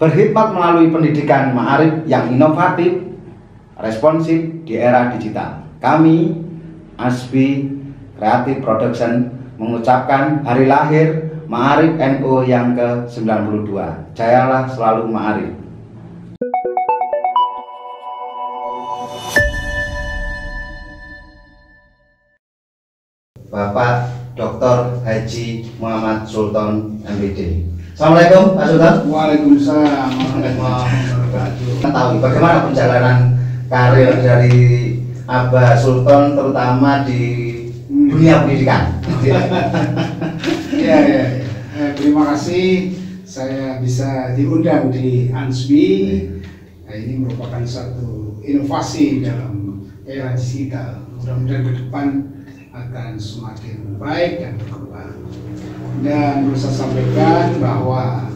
berkhidmat melalui pendidikan ma'arif yang inovatif, responsif di era digital. Kami, ASBI Creative Production, mengucapkan hari lahir Ma'arif NU yang ke-92. Jayalah selalu Ma'arif. Bapak Dr. Haji Muhammad Sultan MPD. Assalamualaikum Pak Sultan. Waalaikumsalam warahmatullahi wabarakatuh. Tahu bagaimana perjalanan karir dari Abah Sultan terutama di dunia pendidikan? Ya. Terima kasih saya bisa diundang di ASBI. Nah, ini merupakan satu inovasi dalam era digital. Mudah-mudahan ke depan akan semakin baik dan berkembang. Dan perlu saya sampaikan bahwa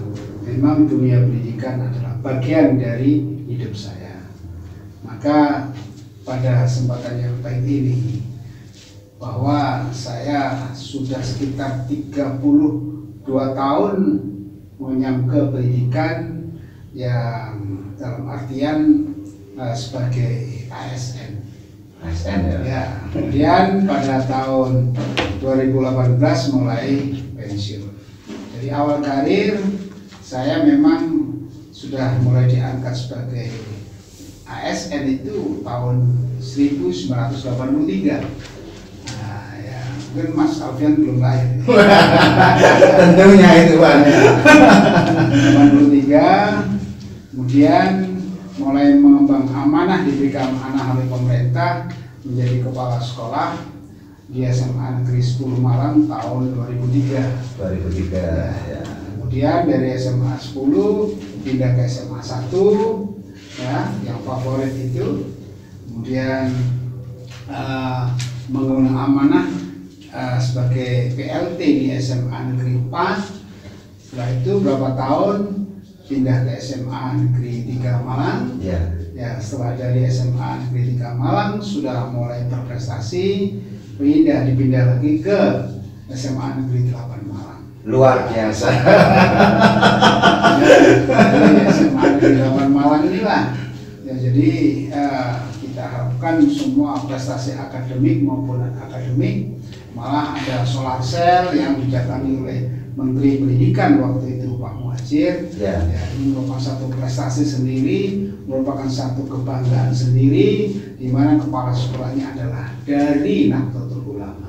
memang dunia pendidikan adalah bagian dari hidup saya. Maka pada kesempatan yang baik ini, bahwa saya sudah sekitar 32 tahun menyangka pendidikan yang dalam artian sebagai ASN. ASN Ya, kemudian pada tahun 2018 mulai pensiun. Jadi awal karir saya memang sudah mulai diangkat sebagai ASN itu tahun 1983. Nah, ya, mungkin Mas Alfian belum lahir. Tentunya itu Pak. 83, kemudian mulai mengembang amanah, diberikan amanah oleh pemerintah menjadi kepala sekolah di SMA Negeri 10 Malang tahun 2003. 2003 ya. Kemudian dari SMA 10 pindah ke SMA 1 ya, yang favorit itu. Kemudian menggunakan amanah sebagai PLT di SMA Negeri 4. Setelah itu berapa tahun pindah ke SMA Negeri 3 Malang. Ya, setelah dari SMA Negeri 3 Malang sudah mulai berprestasi, dipindah lagi ke SMA Negeri 8 Malang. Luar biasa. Dari SMA Negeri 8 Malang inilah ya, jadi kita harapkan semua prestasi akademik maupun akademik, malah ada solar cell yang didatangi oleh Menteri Pendidikan waktu itu Pak Muhajir. Ya, ini merupakan satu prestasi sendiri, merupakan satu kebanggaan sendiri, di mana kepala sekolahnya adalah dari Nahdlatul Ulama.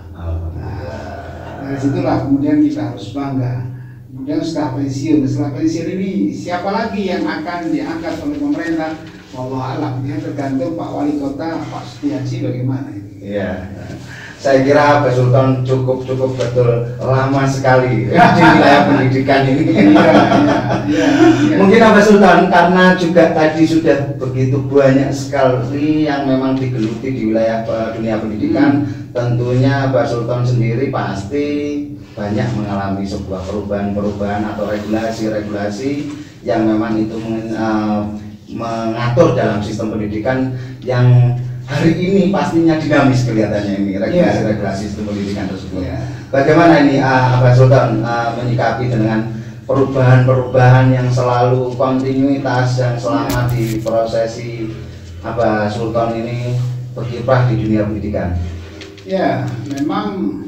Dari situlah kemudian kita harus bangga. Kemudian setelah pensiun ini siapa lagi yang akan diangkat oleh pemerintah? Wallahu a'lam, ya tergantung Pak Wali Kota Pak Setiaji bagaimana ini. Iya. Saya kira Abah Sultan cukup betul lama sekali di wilayah pendidikan ini. Iya. Mungkin Abah Sultan karena juga tadi sudah begitu banyak sekali yang memang digeluti di wilayah dunia pendidikan, tentunya Abah Sultan sendiri pasti banyak mengalami sebuah perubahan atau regulasi yang memang itu mengatur dalam sistem pendidikan yang hari ini pastinya dinamis kelihatannya ini regulasi sistem pendidikan tersebut. Bagaimana ini Abah Sultan menyikapi dengan perubahan yang selalu kontinuitas yang selama di prosesi Abah Sultan ini berkiprah di dunia pendidikan? Ya, memang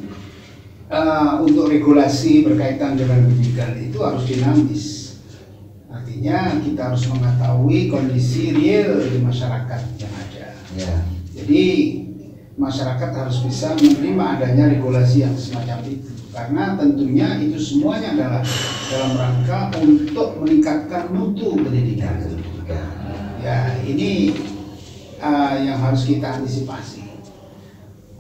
untuk regulasi berkaitan dengan pendidikan itu harus dinamis. Artinya kita harus mengetahui kondisi real di masyarakat yang ada. Jadi masyarakat harus bisa menerima adanya regulasi yang semacam itu, karena tentunya itu semuanya adalah dalam rangka untuk meningkatkan mutu pendidikan. Ya, ini yang harus kita antisipasi.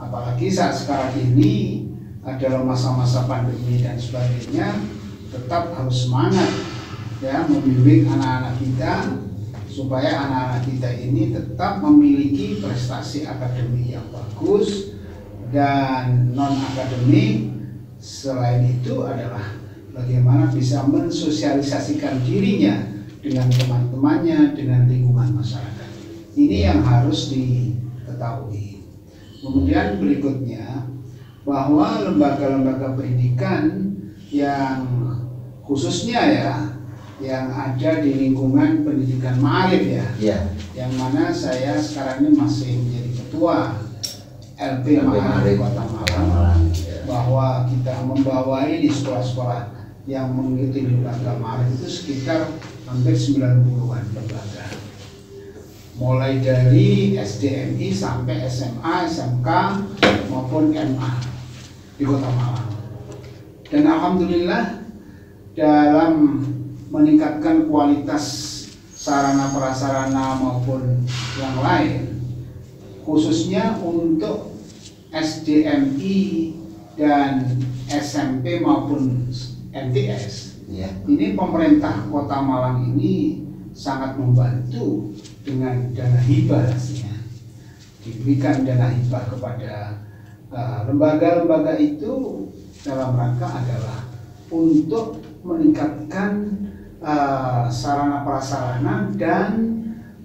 Apalagi saat sekarang ini adalah masa-masa pandemi dan sebagainya, tetap harus semangat ya membimbing anak-anak kita supaya anak-anak kita ini tetap memiliki prestasi akademik yang bagus dan non akademik. Selain itu adalah bagaimana bisa mensosialisasikan dirinya dengan teman-temannya, dengan lingkungan masyarakat. Ini yang harus diketahui. Kemudian berikutnya, bahwa lembaga-lembaga pendidikan yang khususnya ya yang ada di lingkungan pendidikan Ma'arif ya. Ya. Yang mana saya sekarang ini masih menjadi ketua LP Ma'arif Kota Malang. Bahwa kita membawai di sekolah-sekolah yang mengikuti lembaga Ma'arif itu sekitar hampir 90-an lembaga. Mulai dari SDMI sampai SMA, SMK maupun MA di Kota Malang. Dan alhamdulillah dalam meningkatkan kualitas sarana prasarana maupun yang lain, khususnya untuk SDMI dan SMP maupun MTS. Ya. Ini pemerintah Kota Malang ini sangat membantu dengan dana hibah, diberikan dana hibah kepada lembaga-lembaga itu dalam rangka adalah untuk meningkatkan sarana prasarana dan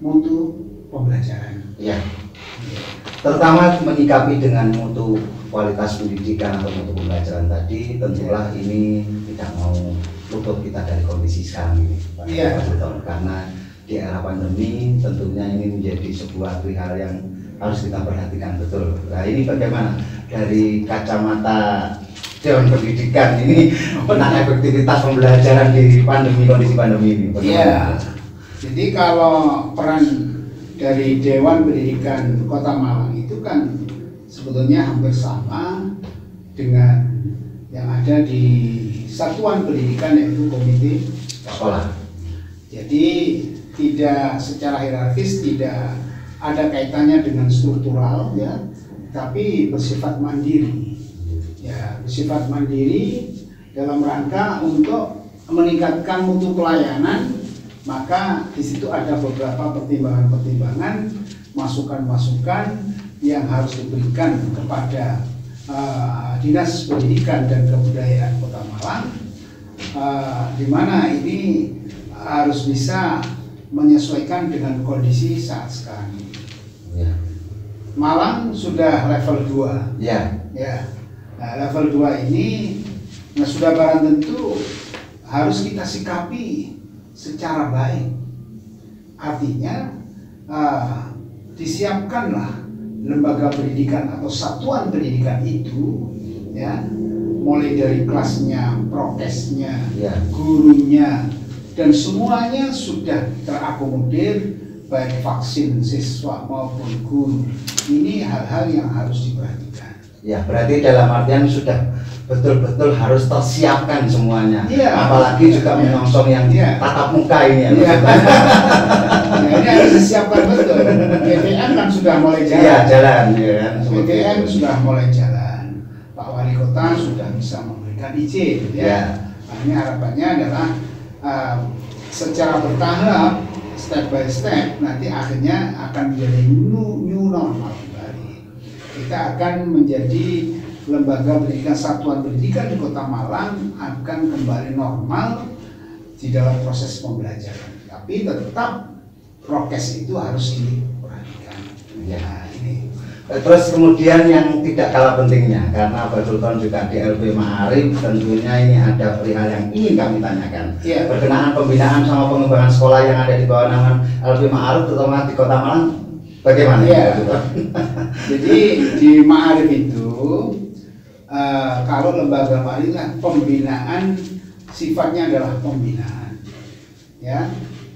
mutu pembelajaran. Ya. Terutama menyikapi dengan mutu kualitas pendidikan atau mutu pembelajaran tadi, tentulah ini tidak mau luput kita dari kondisi sekarang ini, Pak. Iya. Karena di era pandemi tentunya ini menjadi sebuah hal yang harus kita perhatikan betul. Nah, ini bagaimana dari kacamata Dewan Pendidikan ini tentang efektivitas pembelajaran di kondisi pandemi ini? Iya. Jadi kalau peran dari Dewan Pendidikan Kota Malang itu kan sebetulnya hampir sama dengan yang ada di Satuan Pendidikan, yaitu Komite Sekolah. Jadi tidak secara hierarkis, tidak ada kaitannya dengan struktural ya, tapi bersifat mandiri. Ya, bersifat mandiri dalam rangka untuk meningkatkan mutu pelayanan, maka di situ ada beberapa pertimbangan-pertimbangan, masukan-masukan yang harus diberikan kepada Dinas Pendidikan dan Kebudayaan Kota Malang, di mana ini harus bisa menyesuaikan dengan kondisi saat sekarang ini. Ya. Malang sudah level 2. Ya. Ya. Nah, level 2 ini sudah barang tentu harus kita sikapi secara baik. Artinya disiapkanlah lembaga pendidikan atau satuan pendidikan itu ya, mulai dari kelasnya, prokesnya, Ya. gurunya, dan semuanya sudah terakomodir, baik vaksin siswa maupun guru. Ini hal-hal yang harus diperhatikan. Ya, berarti dalam artian sudah betul-betul harus tersiapkan semuanya. Iya. Apalagi juga menyongsong yang Iya. tatap muka ini ya. Iya. Nah, ini harus disiapkan betul. PTN kan sudah mulai jalan. Iya, jalan ya kan. PTN sudah mulai jalan. Pak Wali Kota sudah bisa memberikan izin ya. Ya. Nah, ini harapannya adalah secara bertahap, step by step, nanti akhirnya akan menjadi new normal kembali. Kita akan menjadi lembaga pendidikan, satuan pendidikan di Kota Malang akan kembali normal di dalam proses pembelajaran. Tapi tetap prokes itu harus diperhatikan. Ya, ini. Terus kemudian yang tidak kalah pentingnya, karena Pak Sultan juga di LP Ma'arif, tentunya ini ada perihal yang ingin kami tanyakan. Iya. Berkenaan pembinaan sama pengembangan sekolah yang ada di bawah naungan LP Ma'arif, terutama di Kota Malang, bagaimana? Iya. Jadi di Ma'arif itu kalau lembaga Ma'arif lah, pembinaan sifatnya adalah pembinaan, ya,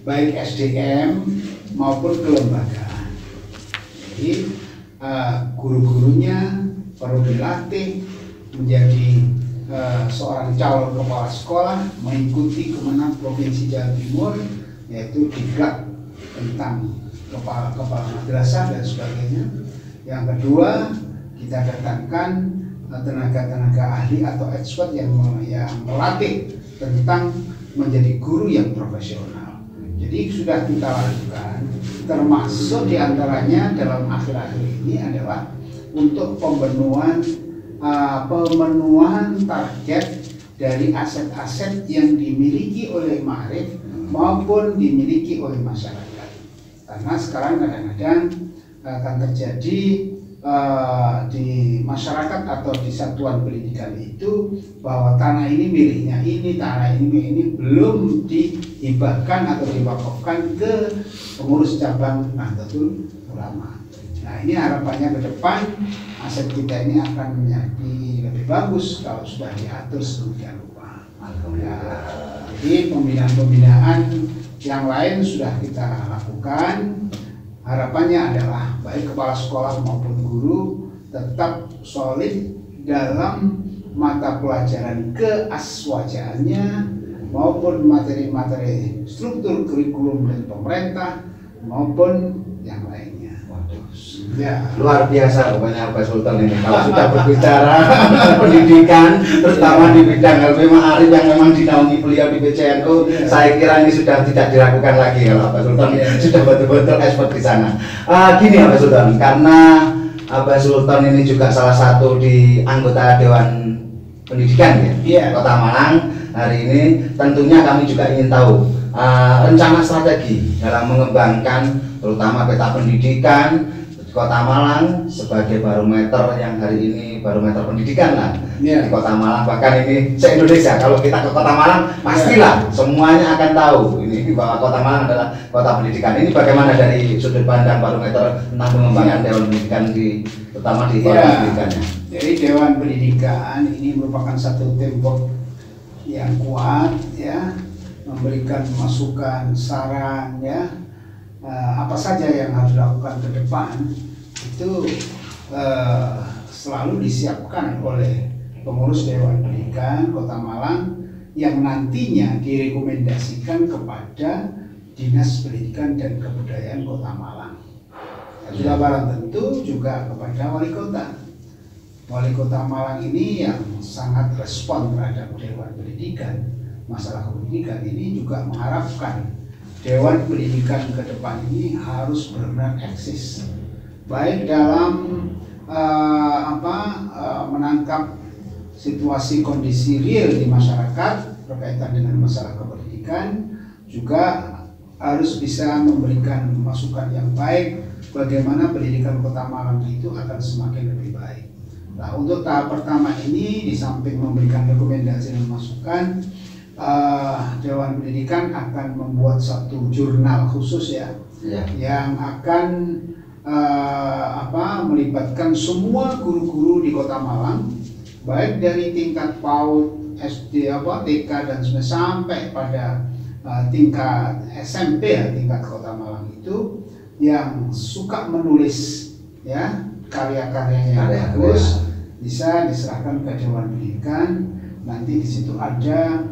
baik SDM maupun kelembagaan. Jadi guru-gurunya perlu dilatih menjadi seorang calon kepala sekolah, mengikuti Kemenang Provinsi Jawa Timur, yaitu diklat tentang kepala madrasah dan sebagainya. Yang kedua, kita datangkan tenaga-tenaga ahli atau expert yang melatih tentang menjadi guru yang profesional. Jadi sudah kita lakukan, termasuk diantaranya dalam akhir-akhir ini adalah untuk pemenuhan target dari aset-aset yang dimiliki oleh Ma'arif maupun dimiliki oleh masyarakat. Karena sekarang kadang-kadang akan terjadi di masyarakat atau di satuan pendidikan itu bahwa tanah ini miliknya ini, tanah ini belum dihibahkan atau diwakafkan ke pengurus cabang Nahdlatul Ulama. Nah, ini harapannya ke depan aset kita ini akan menjadi lebih bagus kalau sudah diatur sedemikian rupa. Jadi pembinaan-pembinaan yang lain sudah kita lakukan. Harapannya adalah baik kepala sekolah maupun guru tetap solid dalam mata pelajaran keaswajaannya maupun materi-materi struktur kurikulum dari pemerintah maupun yang lainnya. Ya. Luar biasa pokoknya Pak Sultan ini kalau sudah berbicara pendidikan terutama di bidang LP Ma'arif yang memang dinaungi beliau di PCNU, saya kira ini sudah tidak dilakukan lagi kalau Pak Sultan sudah betul-betul expert di sana. Gini ya Pak Sultan, karena Pak Sultan ini juga salah satu di anggota Dewan Pendidikan ya Kota Malang. Hari ini tentunya kami juga ingin tahu rencana strategi dalam mengembangkan terutama peta pendidikan Kota Malang sebagai barometer yang hari ini barometer pendidikan lah di Kota Malang, bahkan ini se-Indonesia. Kalau kita ke Kota Malang pastilah semuanya akan tahu ini bahwa Kota Malang adalah kota pendidikan. Ini bagaimana dari sudut pandang barometer tentang pengembangan Dewan Pendidikan terutama di kota pendidikannya? Jadi Dewan Pendidikan ini merupakan satu tembok yang kuat ya, memberikan masukan, saran ya, apa saja yang harus dilakukan ke depan itu selalu disiapkan oleh pengurus Dewan Pendidikan Kota Malang yang nantinya direkomendasikan kepada Dinas Pendidikan dan Kebudayaan Kota Malang. Dan sudah barang tentu juga kepada Wali Kota. Wali Kota Malang ini yang sangat respon terhadap Dewan Pendidikan, masalah pendidikan ini juga mengharapkan Dewan Pendidikan ke depan ini harus benar-benar eksis, baik dalam menangkap situasi kondisi real di masyarakat berkaitan dengan masalah kependidikan, juga harus bisa memberikan masukan yang baik bagaimana pendidikan Kota Malang itu akan semakin lebih baik. Nah, untuk tahap pertama ini di samping memberikan rekomendasi dan masukan, Dewan Pendidikan akan membuat satu jurnal khusus yang akan melibatkan semua guru-guru di Kota Malang, baik dari tingkat PAUD, SD, TK dan sampai pada tingkat SMP tingkat Kota Malang itu yang suka menulis karya-karya yang bagus bisa diserahkan ke Dewan Pendidikan. Nanti di situ ada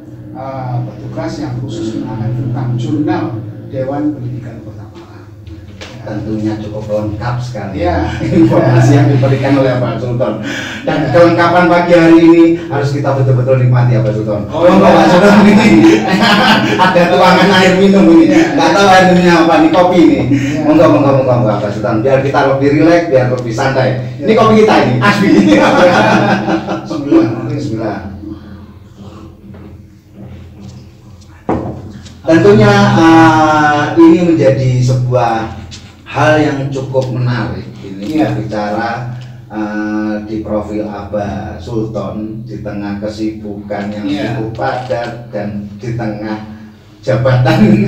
petugas yang khusus menangani tentang jurnal Dewan Pendidikan Kota Malang. Tentunya cukup lengkap sekali informasi yang diberikan oleh Pak Sultan. Dan kelengkapan pagi hari ini harus kita betul-betul nikmati ya Pak Sultan. Pak Sultan ini ada tuangan air minum ini. Nggak tahu air minumnya apa nih, kopi ini. Monggo Pak Sultan, biar kita lebih rileks, biar lebih santai. Ini kopi kita ini asli. Bismillah. Tentunya ini menjadi sebuah hal yang cukup menarik. Ini bicara di profil Abah Sultan di tengah kesibukan yang cukup padat dan di tengah jabatan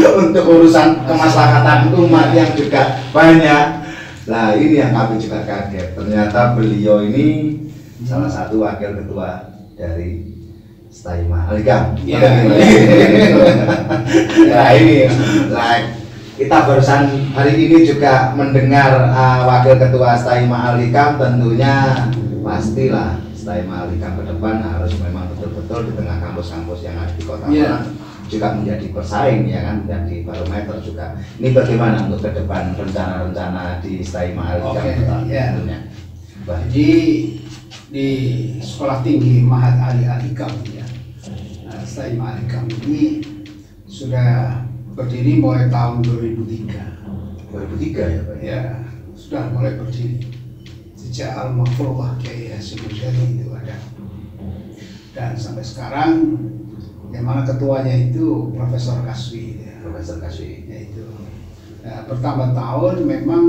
untuk urusan kemaslahatan umat yang juga banyak. Nah, ini yang kami juga kaget. Ternyata beliau ini salah satu wakil ketua dari STAI Ma'arif. Nah, ini kita barusan hari ini juga mendengar wakil ketua STAI Ma'arif. Tentunya pastilah STAI Ma'arif ke depan harus memang betul-betul di tengah kampus-kampus yang ada di Kota Malang juga menjadi pesaing menjadi barometer juga. Ini bagaimana untuk ke depan rencana-rencana di STAI Ma'arif tentunya? Jadi di Sekolah Tinggi Mahat Ali Alikam STAI Ma'arif ini sudah berdiri mulai tahun 2003. 2003 ya Pak? Ya, sudah mulai berdiri sejak Al-Mahfurullah Kiai Hasyim Muzadi itu ada, dan sampai sekarang yang mana ketuanya itu Profesor Kaswi Profesor Kaswi ya itu. Pertama tahun memang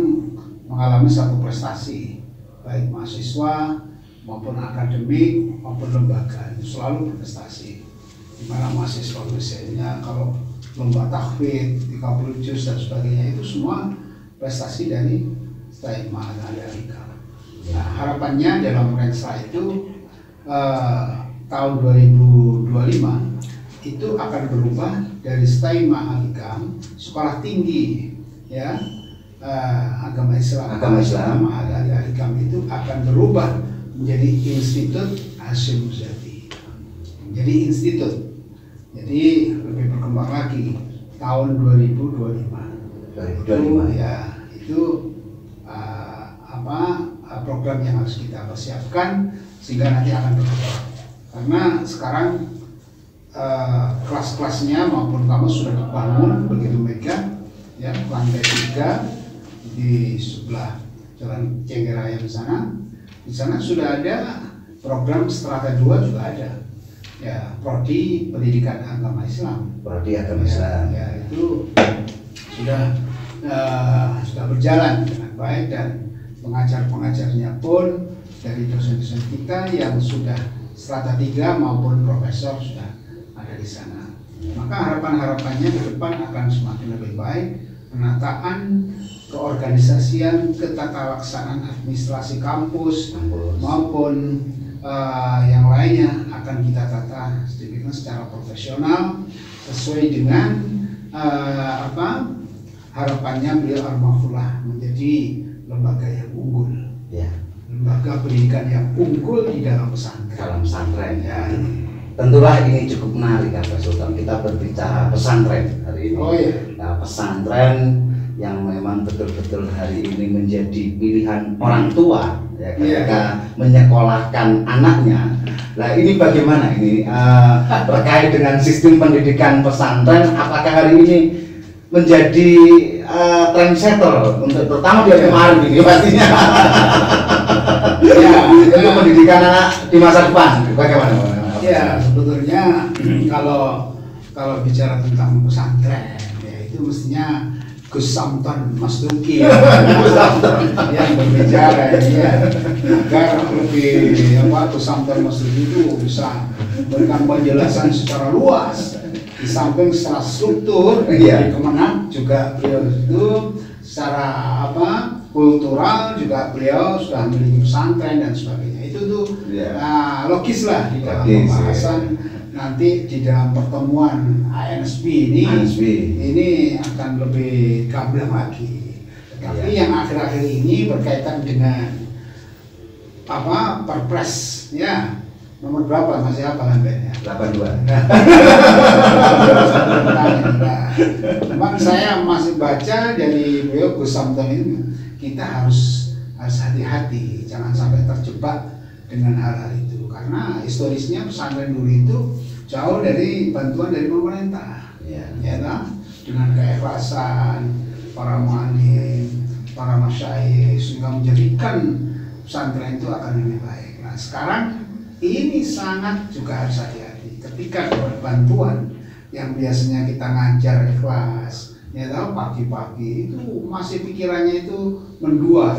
mengalami satu prestasi, baik mahasiswa maupun akademik maupun lembaga itu selalu berprestasi. Di mana mahasiswa misalnya kalau lomba tahfidz 30 juz dan sebagainya itu semua prestasi dari Staima Al-Hikam. Nah, harapannya dalam Renstra itu tahun 2025 itu akan berubah dari Staima Al-Hikam sekolah tinggi ya agama Islam Al-Hikam itu akan berubah menjadi Institut Hasyim Muzadi, menjadi institut, jadi lebih berkembang lagi tahun 2025 ya itu program yang harus kita persiapkan sehingga nanti akan berkembang. Karena sekarang kelas-kelasnya maupun kampus sudah dibangun begitu megah ya, lantai 3 di sebelah Jalan Cenggeraya di sana. Di sana sudah ada program strata 2 juga ada. Ya, prodi pendidikan agama Islam. Prodi agama Islam. Ya, itu sudah berjalan dengan baik dan pengajar-pengajarnya pun dari dosen-dosen kita yang sudah strata 3 maupun profesor sudah ada di sana. Maka harapan-harapannya ke depan akan semakin lebih baik, penataan keorganisasian, ketatalaksanaan administrasi kampus maupun yang lainnya akan kita tata sedemikian secara profesional sesuai dengan harapannya beliau almarhumah menjadi lembaga yang unggul, ya. Lembaga pendidikan yang unggul di dalam pesantren. Dalam pesantren ya. Tentulah ini cukup menarik Pak Sultan. Kita berbicara pesantren hari ini. Oh iya. Nah, pesantren yang memang betul-betul hari ini menjadi pilihan orang tua ya ketika menyekolahkan anaknya. Nah ini bagaimana ini terkait dengan sistem pendidikan pesantren? Apakah hari ini menjadi trendsetter untuk terutama di kemarin ini pastinya ya untuk pendidikan anak di masa depan bagaimana? Ya sebetulnya kalau bicara tentang pesantren ya itu mestinya Gus Samton Mas Duki yang berbicara ya agar lebih Gus Samton Mas Duki itu bisa memberikan penjelasan secara luas di samping secara struktur dari Kemenang juga beliau itu secara kultural juga beliau sudah memiliki pesantren dan sebagainya itu tuh logis lah di dalam pembahasan nanti di dalam pertemuan ANSB ini akan lebih gamblang lagi. Tapi yang akhir-akhir ini berkaitan dengan Perpres ya nomor berapa masih apa lambatnya? 82. Memang saya masih baca dari beliau Gus Samton ini kita harus hati-hati jangan sampai terjebak dengan hal-hal itu karena historisnya pesantren dulu itu jauh dari bantuan dari pemerintah ya dengan keikhlasan para mu'allim, para masyayikh sehingga menjadikan pesantren itu akan lebih baik. Nah sekarang ini sangat juga harus hati-hati ketika dapat bantuan yang biasanya kita ngajar ikhlas pagi-pagi itu masih pikirannya itu mendua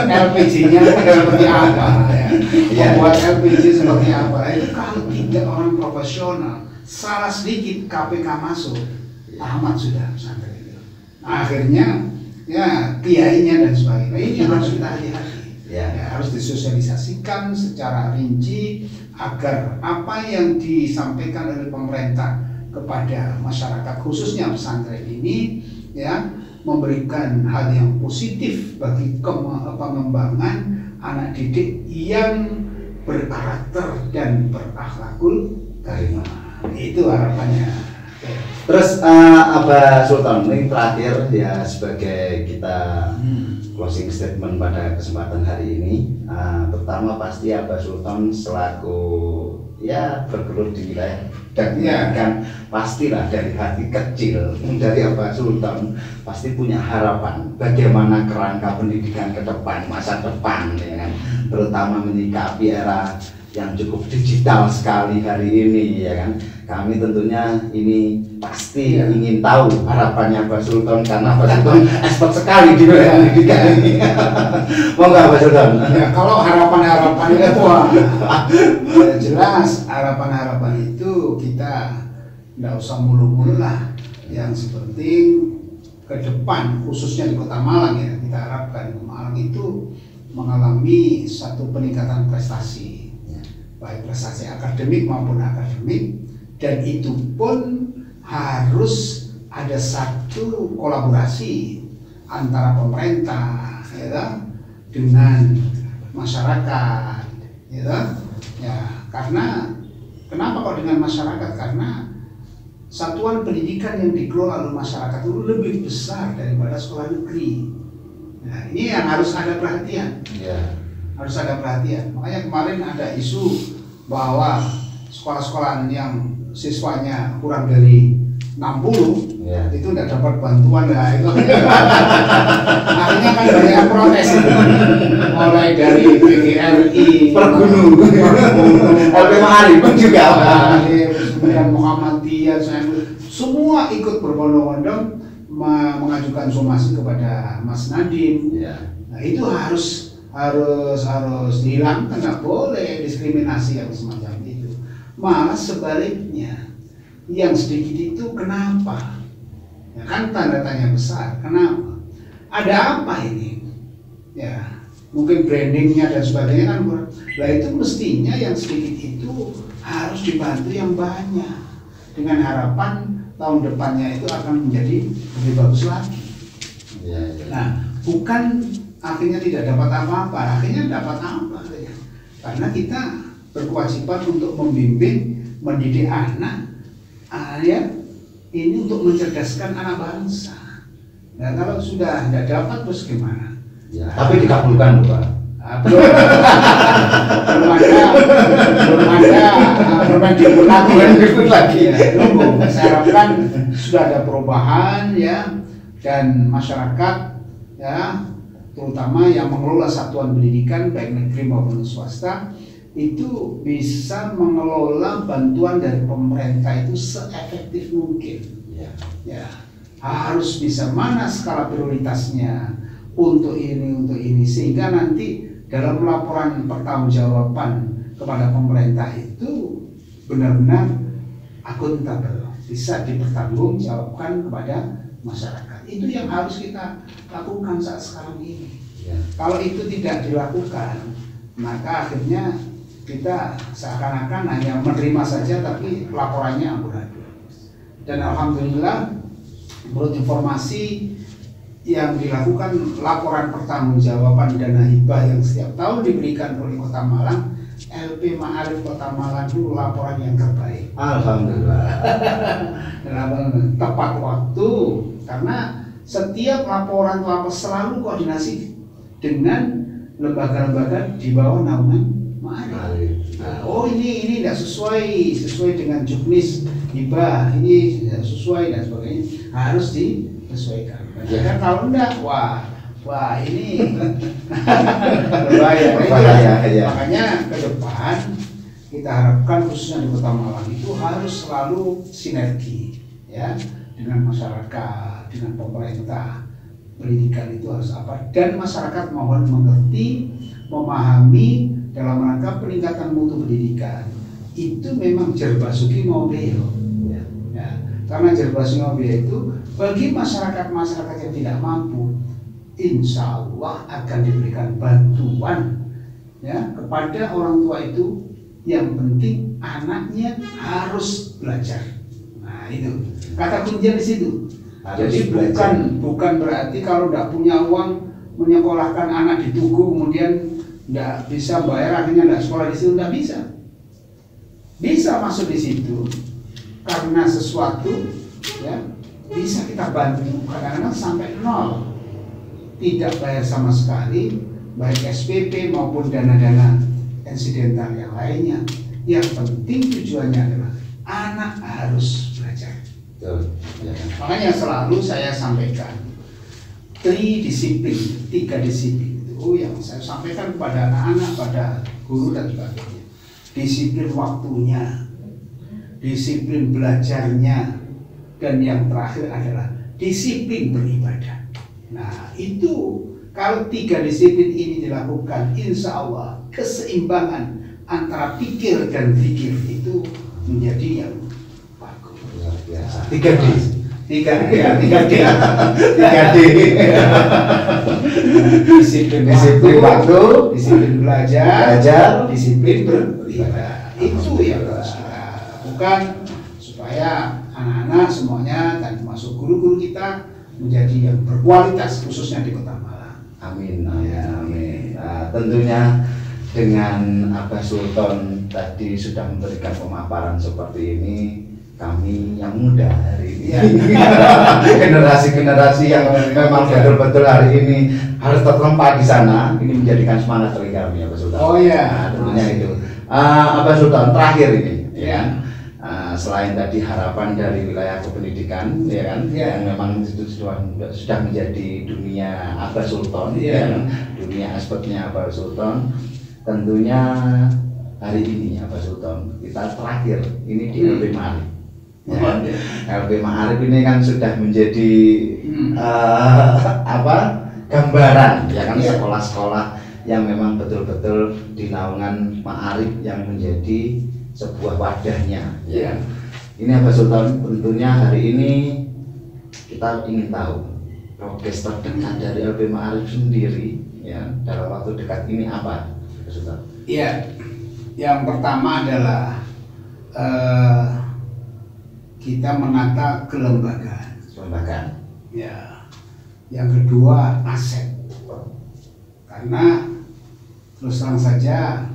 LPG-nya seperti apa membuat LPG seperti apa itu kalau tidak orang profesional salah sedikit KPK masuk tamat sudah pesantren itu. Nah, akhirnya kiainya dan sebagainya ini harus kita hati-hati harus disosialisasikan secara rinci agar apa yang disampaikan oleh pemerintah kepada masyarakat khususnya pesantren ini memberikan hal yang positif bagi pengembangan anak didik yang berkarakter dan berakhlakul karimah. Itu harapannya. Terus Abah Sultan ini terakhir ya sebagai kita closing statement pada kesempatan hari ini, pertama pasti Abah Sultan selaku bergelut di wilayah dan kan pastilah dari hati kecil dari Abah Sultan pasti punya harapan bagaimana kerangka pendidikan ke depan masa depan ya kan, terutama menyikapi era yang cukup digital sekali hari ini ya kan. Kami tentunya ini pasti ingin tahu harapannya Pak Sultan, karena Pak Sultan expert sekali di bidang pendidikan ini. Mau nggak Pak Sultan? Ya, kalau harapan-harapan itu jelas harapan-harapan itu kita nggak usah mulu-mulu lah. Yang penting ke depan khususnya di Kota Malang ya, kita harapkan Malang itu mengalami satu peningkatan prestasi, baik prestasi akademik maupun akademik, dan itu pun harus ada satu kolaborasi antara pemerintah ya, dengan masyarakat ya, karena kenapa kok dengan masyarakat? Karena satuan pendidikan yang dikelola oleh masyarakat itu lebih besar daripada sekolah negeri. Nah, ini yang harus ada perhatian. Harus ada perhatian. Makanya kemarin ada isu bahwa sekolah-sekolah yang siswanya kurang dari 60 itu tidak dapat bantuan. Nah, itu akhirnya kan banyak yang protes, mulai dari PGRI, Pergunu, LP Ma'arif juga, kemudian Muhammadiyah, semua ikut berbondong-bondong mengajukan somasi kepada Mas Nadiem. Nah, itu harus dihilangkan, nggak boleh diskriminasi yang semacam itu. Malah sebaliknya, yang sedikit itu kenapa? Ya kan tanda tanya besar. Kenapa? Ada apa ini? Ya, mungkin brandingnya dan sebagainya kan kurang. Nah, itu mestinya yang sedikit itu harus dibantu yang banyak, dengan harapan tahun depannya itu akan menjadi lebih bagus lagi. Nah, bukan akhirnya tidak dapat apa-apa, akhirnya dapat apa? Karena kita berkewajiban untuk membimbing, mendidik anak, ya, ini untuk mencerdaskan anak bangsa. Nah, kalau sudah tidak dapat terus gimana? Tapi dikabulkan Pak. Belum lagi. Saya harapkan sudah ada perubahan ya, dan masyarakat ya, terutama yang mengelola satuan pendidikan baik negeri maupun swasta, itu bisa mengelola bantuan dari pemerintah itu seefektif mungkin. Ya, harus bisa mana skala prioritasnya untuk ini, sehingga nanti dalam laporan pertanggungjawaban kepada pemerintah itu benar-benar akuntabel, bisa dipertanggungjawabkan kepada masyarakat. Itu yang harus kita lakukan saat sekarang ini. Kalau itu tidak dilakukan, maka akhirnya kita seakan-akan hanya menerima saja, tapi laporannya amburadul. Dan alhamdulillah, menurut informasi yang dilakukan laporan pertanggungjawaban dana hibah yang setiap tahun diberikan oleh Kota Malang, LP Ma'arif Kota Malang itu laporan yang terbaik. Alhamdulillah. Tepat waktu, karena setiap laporan selalu koordinasi dengan lembaga-lembaga di bawah naungan Ma'arif. Nah, oh ini tidak sesuai dengan juknis hibah, ini tidak sesuai dan sebagainya, harus disesuaikan. Kan kalau enggak, wah ini berbahaya. Makanya ke depan kita harapkan khususnya di Kota Malang itu harus selalu sinergi ya, dengan masyarakat, dengan pemerintah. Pendidikan itu harus apa, dan masyarakat mohon mengerti, memahami dalam rangka peningkatan mutu pendidikan itu memang Jerbasuki Mobile ya. Karena Jerbasuki Mobile itu bagi masyarakat yang tidak mampu, insya Allah akan diberikan bantuan ya kepada orang tua itu. Yang penting anaknya harus belajar. Nah, itu kata kuncinya di situ. Jadi bukan berarti kalau tidak punya uang menyekolahkan anak di Tugu kemudian tidak bisa bayar, akhirnya tidak sekolah di situ. Tidak bisa. Bisa masuk di situ karena sesuatu ya, bisa kita bantu. Kadang-kadang sampai nol, tidak bayar sama sekali, baik SPP maupun dana-dana insidental yang lainnya. Yang penting tujuannya adalah anak harus belajar. Ya. Makanya selalu saya sampaikan 3 disiplin itu yang saya sampaikan kepada anak-anak, pada guru dan sebagainya. disiplin waktunya, disiplin belajarnya, dan yang terakhir adalah disiplin beribadah. Nah, itu kalau 3 disiplin ini dilakukan, insya Allah keseimbangan antara pikir dan zikir itu menjadi yang bagus. Luar biasa. 3D. 3D. Disiplin waktu, disiplin belajar, disiplin beribadah. Itu yang harus kita lakukan supaya anak-anak semuanya dan termasuk guru-guru kita menjadi yang berkualitas, khususnya di Kota Malang. Amin, amin, amin. Nah, tentunya dengan Abah Sultan tadi sudah memberikan pemaparan seperti ini, kami yang muda hari ini, generasi-generasi yang memang betul-betul hari ini harus tertempa di sana, ini menjadikan semangat bagi kami, Abah Sultan. Oh iya, nah, tentunya itu. Abah Sultan terakhir ini, ya. Selain tadi harapan dari wilayah kependidikan, ya kan, yang memang itu sudah menjadi dunia Abah Sultan, ya kan? Dunia aspeknya Abah Sultan. Tentunya hari ini Abah Sultan kita terakhir ini di LB Ma'arif. LB Ma'arif ini kan sudah menjadi gambaran, ya kan, sekolah-sekolah yang memang betul-betul di naungan Ma'arif yang menjadi sebuah wadahnya, ya kan. Ini Abah Sultan, tentunya hari ini kita ingin tahu progres terdekat dari LB Ma'arif sendiri, ya, dalam waktu dekat ini apa, Abah Sultan? Iya, yang pertama adalah kita menata kelembagaan. Ya, yang kedua aset, karena terus terang saja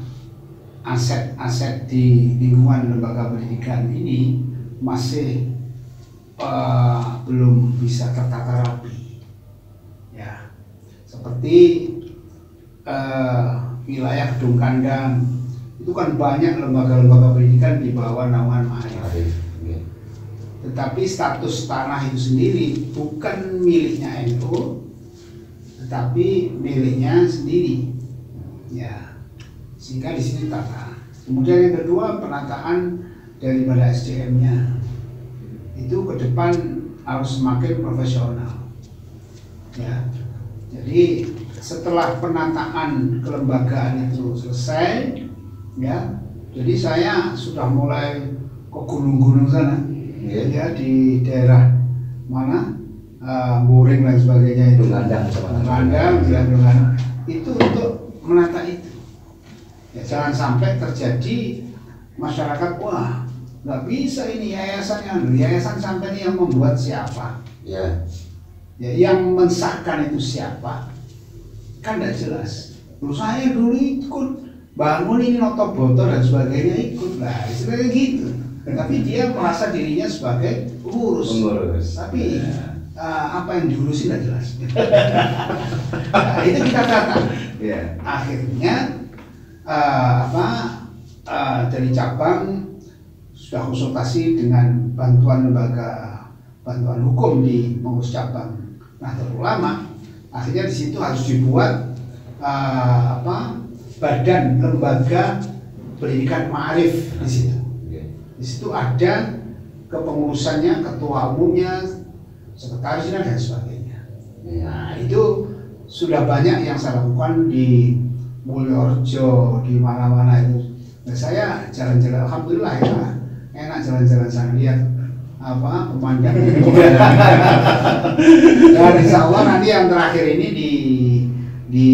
aset-aset di lingkungan lembaga pendidikan ini masih belum bisa tertata rapi. Ya, seperti wilayah Gedung Kandang itu kan banyak lembaga-lembaga pendidikan di bawah naungan Ma'arif. Tetapi status tanah itu sendiri bukan miliknya NU, tetapi miliknya sendiri. Ya, sehingga di sini tata. Kemudian yang kedua, penataan daripada SDM-nya itu ke depan harus semakin profesional. Ya, jadi setelah penataan kelembagaan itu selesai, ya, jadi saya sudah mulai ke gunung-gunung sana, ya, di daerah mana, Buring dan sebagainya itu, Landang, itu untuk menata itu. Ya, jangan sampai terjadi masyarakat, wah nggak bisa ini yayasan sampai ini yang membuat siapa? Ya, yang mensahkan itu siapa? Kan tidak jelas. Terus saya dulu ikut bangun ini noto botol dan sebagainya ikut lah, istilahnya gitu. Tapi dia merasa dirinya sebagai pengurus. Tapi apa yang diurusin tidak jelas. Nah, itu kita tata. Akhirnya dari cabang sudah konsultasi dengan bantuan hukum di pengurus cabang Nahdlatul Ulama. Akhirnya di situ harus dibuat badan lembaga pendidikan Ma'arif di situ. Di situ ada kepengurusannya, ketua umumnya, sekretarisnya dan sebagainya. Nah, itu sudah banyak yang saya lakukan di Mulyorejo, di mana-mana itu. Nah, saya jalan-jalan, alhamdulillah ya, enak jalan-jalan sana, lihat pemandangan. Dan insya Allah nanti yang terakhir ini di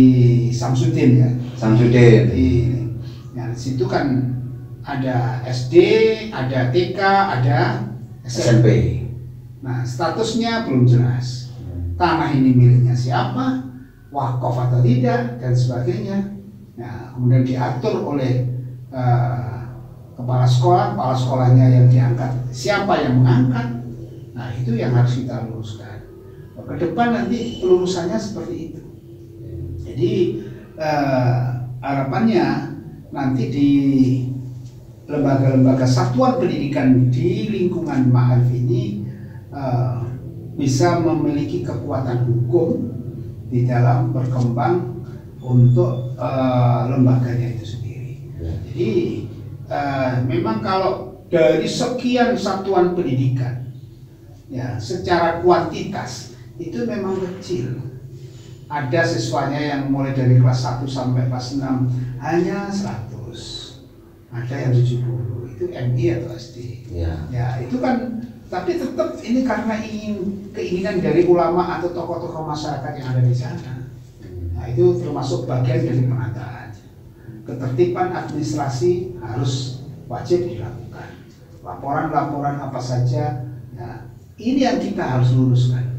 Samsudin ya. Samsudin. Di situ kan ada SD, ada TK, ada SMP. Nah, statusnya belum jelas. Tanah ini miliknya siapa, wakaf atau tidak, dan sebagainya. Nah, kemudian diatur oleh kepala sekolahnya yang diangkat, siapa yang mengangkat. Nah, itu yang harus kita luruskan. Ke depan nanti pelurusannya seperti itu. Jadi harapannya nanti di lembaga-lembaga satuan pendidikan di lingkungan Ma'arif ini bisa memiliki kekuatan hukum di dalam berkembang untuk lembaganya itu sendiri. Jadi memang kalau dari sekian satuan pendidikan, ya secara kuantitas itu memang kecil. Ada siswanya yang mulai dari kelas 1 sampai kelas 6 hanya 100, ada yang 70, itu MI atau SD. Ya itu kan, tapi tetap ini karena keinginan dari ulama atau tokoh-tokoh masyarakat yang ada di sana. Nah itu termasuk bagian dari penataan. Ketertiban administrasi harus wajib dilakukan. Laporan-laporan apa saja, nah ini yang kita harus luruskan.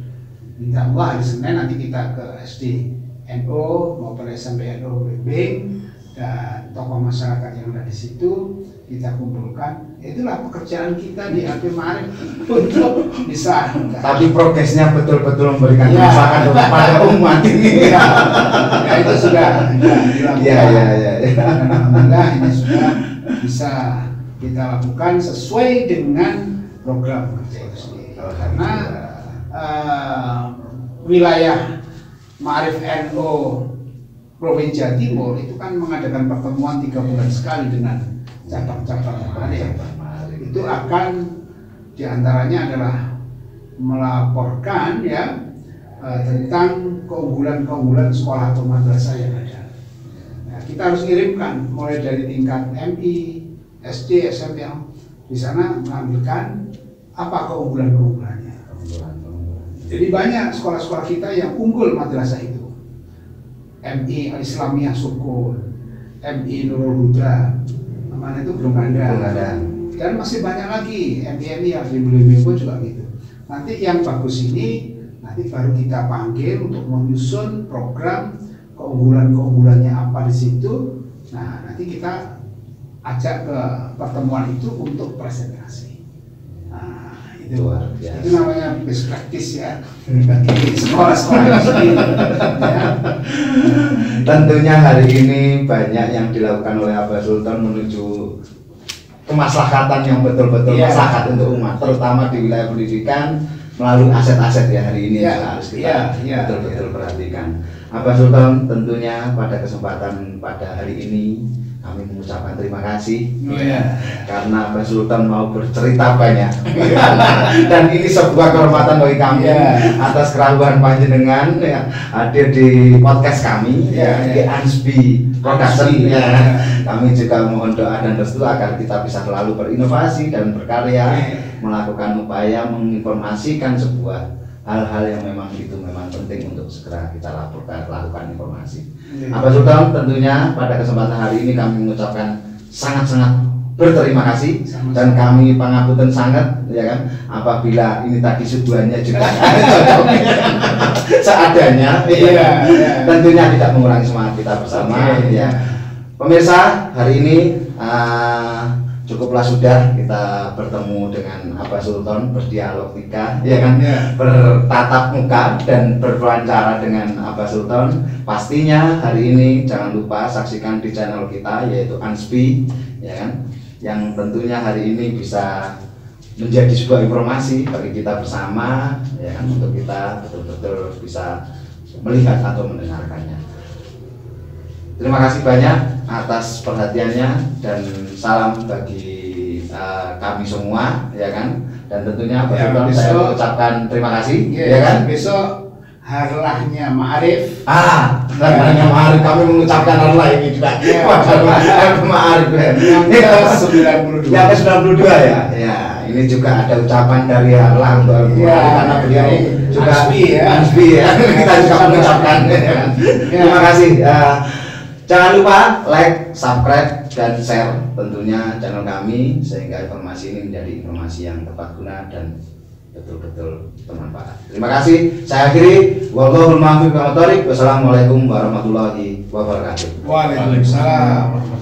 Minta Allah hari Senin nanti kita ke SD NU maupun SMP NU Bimbing dan tokoh masyarakat yang ada di situ kita kumpulkan. Itulah pekerjaan kita di HP Ma'arif untuk bisa. Tapi progresnya betul-betul memberikan manfaat kepada umat ini. Ya itu sudah dilakukan. Dan alhamdulillah ini sudah bisa kita lakukan sesuai dengan program kerja itu sendiri. Karena wilayah Ma'arif NU Provinsi Jawa Timur itu kan mengadakan pertemuan 3 bulan sekali dengan cabang-cabang Ma'arif. Itu akan diantaranya adalah melaporkan ya tentang keunggulan-keunggulan sekolah atau madrasah yang ada. Nah, kita harus kirimkan mulai dari tingkat MI, SD, SMP di sana mengambilkan apa keunggulan-keunggulannya. Jadi banyak sekolah-sekolah kita yang unggul madrasah itu. MI Islamiyah Sukun, MI Nurul Huda, namanya itu belum ada. Dan masih banyak lagi MI yang di Belimbing pun juga gitu. Nanti yang bagus ini nanti baru kita panggil untuk menyusun program keunggulan-keunggulannya apa di situ. Nah nanti kita ajak ke pertemuan itu untuk presentasi. Nah, itu namanya best practice ya bagi sekolah-sekolah ini. Tentunya hari ini banyak yang dilakukan oleh Abah Sultan menuju kemaslahatan yang betul-betul maslahat untuk umat, terutama di wilayah pendidikan melalui aset-aset ya hari ini harus kita betul-betul perhatikan. Abah Sultan tentunya pada kesempatan pada hari ini kami mengucapkan terima kasih karena Abah Sultan mau bercerita banyak dan ini sebuah kehormatan bagi kami atas keraguan panjenengan hadir di podcast kami di Ansbi Production kami juga mohon doa dan restu agar kita bisa selalu berinovasi dan berkarya melakukan upaya menginformasikan sebuah hal-hal yang memang penting untuk segera kita lakukan informasi. Abah Sultan tentunya pada kesempatan hari ini kami mengucapkan sangat-sangat berterima kasih dan kami pangapunten sangat ya kan apabila ini tadi suguhannya juga seadanya tentunya tidak mengurangi semangat kita bersama ya. Pemirsa, hari ini cukuplah sudah kita bertemu dengan Abah Sultan, berdialog ya kan, bertatap muka dan berwawancara dengan Abah Sultan. Pastinya hari ini jangan lupa saksikan di channel kita yaitu Ansbi ya kan, yang tentunya hari ini bisa menjadi sebuah informasi bagi kita bersama ya kan, untuk kita betul-betul bisa melihat atau mendengarkannya. Terima kasih banyak atas perhatiannya dan salam bagi kami semua ya kan, dan tentunya saya ucapkan terima kasih ya kan. Besok harlahnya Ma'arif. Harlahnya Ma'arif kami mengucapkan harlah ini juga. Ma'arif yang ke-92 ya. Ini juga ada ucapan dari harlah untuk karena beliau juga Ansbi ya. Kita juga mengucapkan terima kasih. Jangan lupa like, subscribe, dan share tentunya channel kami sehingga informasi ini menjadi informasi yang tepat guna dan betul-betul bermanfaat. Terima kasih. Saya akhiri. Wallahul muwaffiq. Wassalamualaikum warahmatullahi wabarakatuh. Waalaikumsalam.